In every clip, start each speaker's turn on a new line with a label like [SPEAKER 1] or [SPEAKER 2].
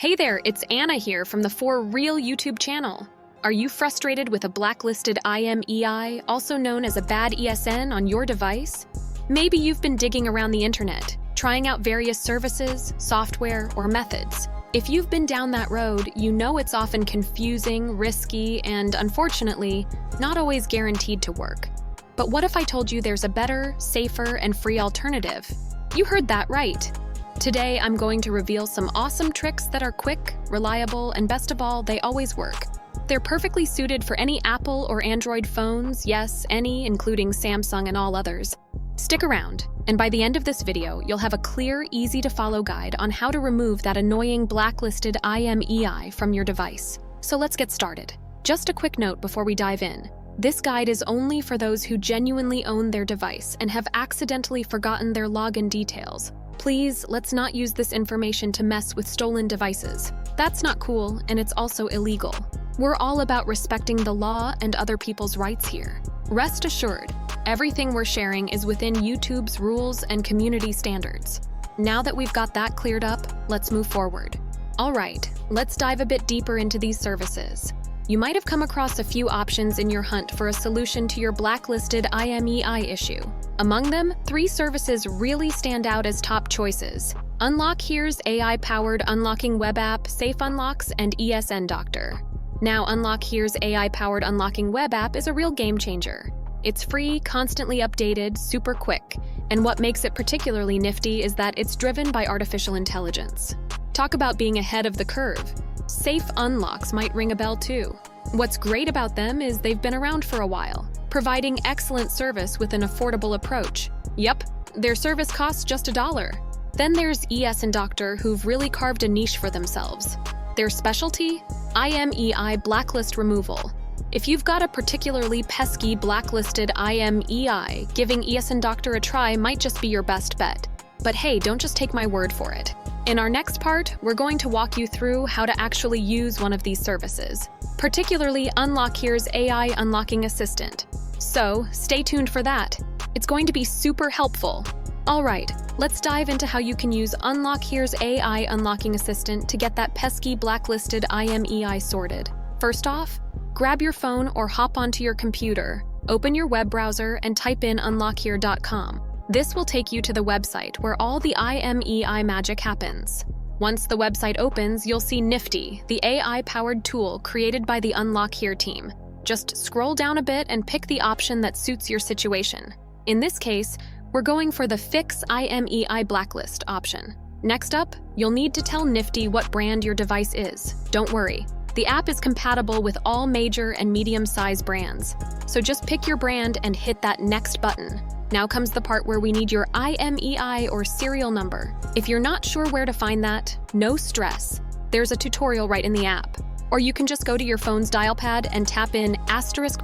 [SPEAKER 1] Hey there, it's Anna here from the For Real YouTube channel. Are you frustrated with a blacklisted IMEI, also known as a BAD ESN, on your device? Maybe you've been digging around the internet, trying out various services, software, or methods. If you've been down that road, you know it's often confusing, risky, and unfortunately, not always guaranteed to work. But what if I told you there's a better, safer, and free alternative? You heard that right. Today, I'm going to reveal some awesome tricks that are quick, reliable, and best of all, they always work. They're perfectly suited for any Apple or Android phones, yes, any, including Samsung and all others. Stick around, and by the end of this video, you'll have a clear, easy-to-follow guide on how to remove that annoying blacklisted IMEI from your device. So let's get started. Just a quick note before we dive in. This guide is only for those who genuinely own their device and have accidentally forgotten their login details. Please, let's not use this information to mess with stolen devices. That's not cool, and it's also illegal. We're all about respecting the law and other people's rights here. Rest assured, everything we're sharing is within YouTube's rules and community standards. Now that we've got that cleared up, let's move forward. All right, let's dive a bit deeper into these services. You might have come across a few options in your hunt for a solution to your blacklisted IMEI issue. Among them, 3 services really stand out as top choices: Unlock Here's AI-powered unlocking web app, Safe Unlocks, and ESN Doctor. Now, Unlock Here's AI-powered unlocking web app is a real game changer. It's free, constantly updated, super quick, and what makes it particularly nifty is that it's driven by artificial intelligence. Talk about being ahead of the curve. Safe Unlocks might ring a bell too. What's great about them is they've been around for a while, providing excellent service with an affordable approach. Yep, their service costs just $1. Then there's ESN Doctor, who've really carved a niche for themselves. Their specialty? IMEI Blacklist removal. If you've got a particularly pesky blacklisted IMEI, giving ESN Doctor a try might just be your best bet. But hey, don't just take my word for it. In our next part, we're going to walk you through how to actually use one of these services, particularly Unlock Here's AI Unlocking Assistant. So, stay tuned for that. It's going to be super helpful. All right, let's dive into how you can use Unlock Here's AI Unlocking Assistant to get that pesky blacklisted IMEI sorted. First off, grab your phone or hop onto your computer, open your web browser, and type in unlockhere.com. This will take you to the website where all the IMEI magic happens. Once the website opens, you'll see Nifty, the AI-powered tool created by the Unlock Here team. Just scroll down a bit and pick the option that suits your situation. In this case, we're going for the Fix IMEI Blacklist option. Next up, you'll need to tell Nifty what brand your device is. Don't worry, the app is compatible with all major and medium-sized brands. So just pick your brand and hit that Next button. Now comes the part where we need your IMEI or serial number. If you're not sure where to find that, no stress. There's a tutorial right in the app. Or you can just go to your phone's dial pad and tap in *06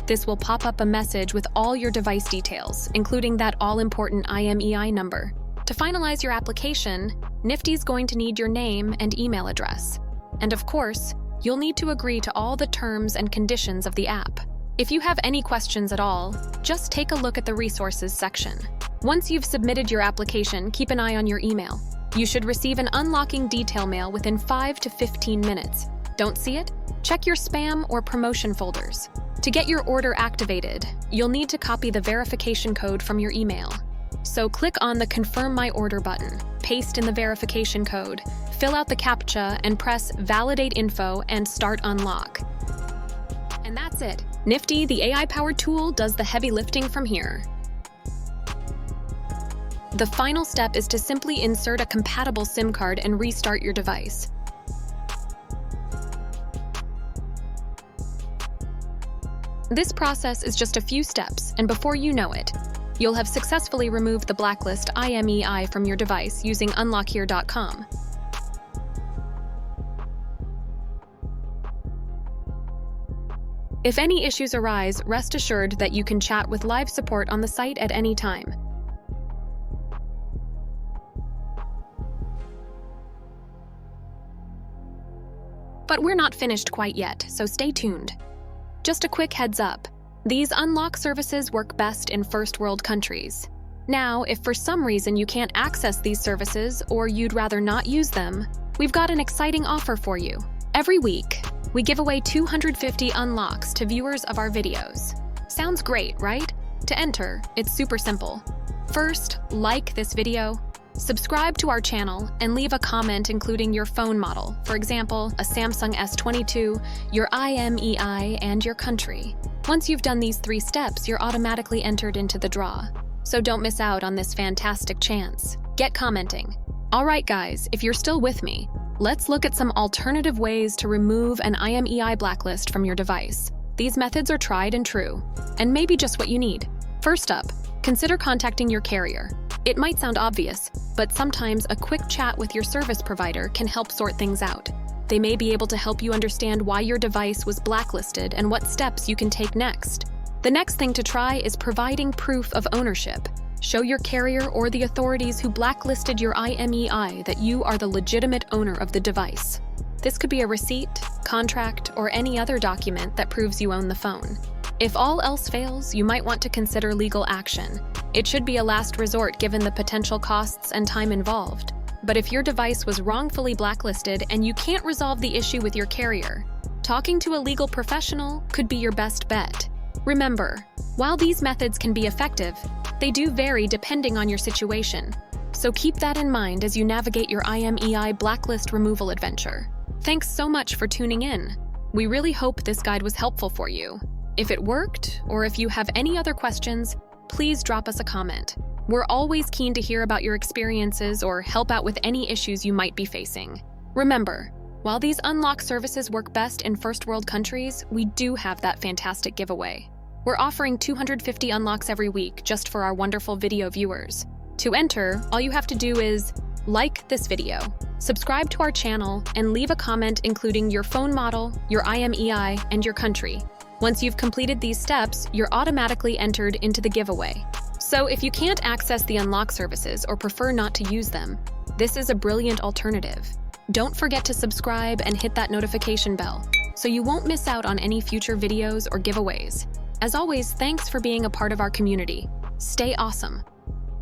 [SPEAKER 1] This will pop up a message with all your device details, including that all-important IMEI number. To finalize your application, Nifty's going to need your name and email address. And of course, you'll need to agree to all the terms and conditions of the app. If you have any questions at all, just take a look at the resources section. Once you've submitted your application, keep an eye on your email. You should receive an unlocking detail mail within 5 to 15 minutes. Don't see it? Check your spam or promotion folders. To get your order activated, you'll need to copy the verification code from your email. So click on the Confirm My Order button, paste in the verification code, fill out the CAPTCHA, and press Validate Info and Start Unlock. And that's it. Nifty, the AI-powered tool, does the heavy lifting from here. The final step is to simply insert a compatible SIM card and restart your device. This process is just a few steps, and before you know it, you'll have successfully removed the blacklist IMEI from your device using unlockhere.com. If any issues arise, rest assured that you can chat with live support on the site at any time. But we're not finished quite yet, so stay tuned. Just a quick heads up, these unlock services work best in first world countries. Now, if for some reason you can't access these services or you'd rather not use them, we've got an exciting offer for you. Every week, we give away 250 unlocks to viewers of our videos. Sounds great, right? To enter, it's super simple. First, like this video, subscribe to our channel, and leave a comment including your phone model, for example, a Samsung S22, your IMEI, and your country. Once you've done these 3 steps, you're automatically entered into the draw. So don't miss out on this fantastic chance. Get commenting. All right, guys, if you're still with me, let's look at some alternative ways to remove an IMEI blacklist from your device. These methods are tried and true, and maybe just what you need. First up, consider contacting your carrier. It might sound obvious, but sometimes a quick chat with your service provider can help sort things out. They may be able to help you understand why your device was blacklisted and what steps you can take next. The next thing to try is providing proof of ownership. Show your carrier or the authorities who blacklisted your IMEI that you are the legitimate owner of the device. This could be a receipt, contract, or any other document that proves you own the phone. If all else fails, you might want to consider legal action. It should be a last resort given the potential costs and time involved. But if your device was wrongfully blacklisted and you can't resolve the issue with your carrier, talking to a legal professional could be your best bet. Remember, while these methods can be effective, they do vary depending on your situation. So keep that in mind as you navigate your IMEI blacklist removal adventure. Thanks so much for tuning in. We really hope this guide was helpful for you. If it worked, or if you have any other questions, please drop us a comment. We're always keen to hear about your experiences or help out with any issues you might be facing. Remember, while these unlock services work best in first world countries, we do have that fantastic giveaway. We're offering 250 unlocks every week just for our wonderful video viewers. To enter, all you have to do is like this video, subscribe to our channel, and leave a comment including your phone model, your IMEI, and your country. Once you've completed these steps, you're automatically entered into the giveaway. So if you can't access the unlock services or prefer not to use them, this is a brilliant alternative. Don't forget to subscribe and hit that notification bell so you won't miss out on any future videos or giveaways. As always, thanks for being a part of our community. Stay awesome.